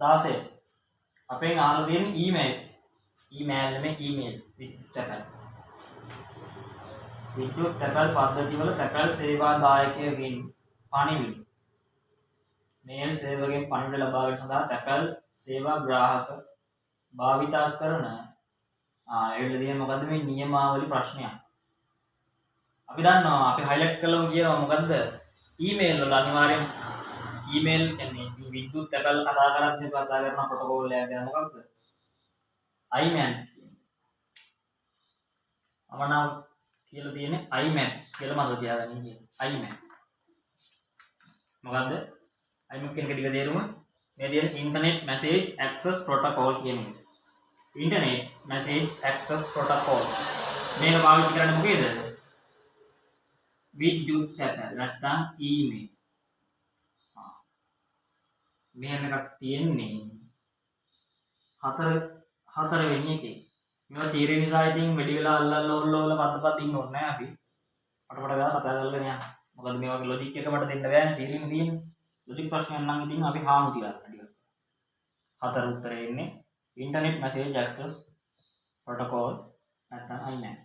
16 අපෙන් අහලා තියෙන ඊමේල් නෙමෙයි ඊමේල් විද්‍යුත් තැපැල් පද්ධතිවල තැපැල් සේවා දායකයන්ගෙන් පණිවිඩ මේල් සේවකයන් පණිවිඩ ලබා ගැනීම සඳහා තැපැල් සේවා ග්‍රාහක භාවිතා කරන ඒවලදී මොකද්ද මේ නියමාවලි ප්‍රශ්නයක් අපි දන්නවා අපි හයිලයිට් කළාම කියනවා මොකද්ද ඊමේල් වල අනිවාර්යෙන් ඊමේල් කියන්නේ විද්‍යුත් තැපැල් කතා කරද්දී කතා කරන ප්‍රොටෝකෝල් එක ගැන මොකක්ද iman අමනාව කියලා තියෙන්නේ iman කියලා මම තියාගන්න කියන්නේ iman මොකද්ද iman කියන එක ටික තේරුම මේ තියෙන ඉන්ටර්නෙට් මැසේජ් ඇක්සස් ප්‍රොටෝකෝල් කියන එක ඉන්ටර්නෙට් මැසේජ් ඇක්සස් ප්‍රොටෝකෝල් මේක පාවිච්චි කරන්නේ මොකේද විද්‍යුත් තැපැල් නැත්නම් ඊමේල් මෙහෙම එකක් තියෙන්නේ හතර වෙනි එකේ මේවා තීරේ නිසා ඉතින් වැඩි වෙලා අල්ලල්ල පද්දපත් ඉන්න ඕනේ නැහැ අපි පටපට ගාලා කතා කරගෙන යන්න මොකද මේ වගේ ලොජික් එක මට දෙන්න බෑනේ තීරෙම තියෙන්නේ ලොජික් ප්‍රශ්නයක් නම් ඉතින් අපි හාමු තියලා ටිකක් හතර උත්තරේ ඉන්නේ ඉන්ටර්නෙට් මැසේජ් ඇක්සස් ප්‍රොටෝකෝල් නැත්නම් IMAN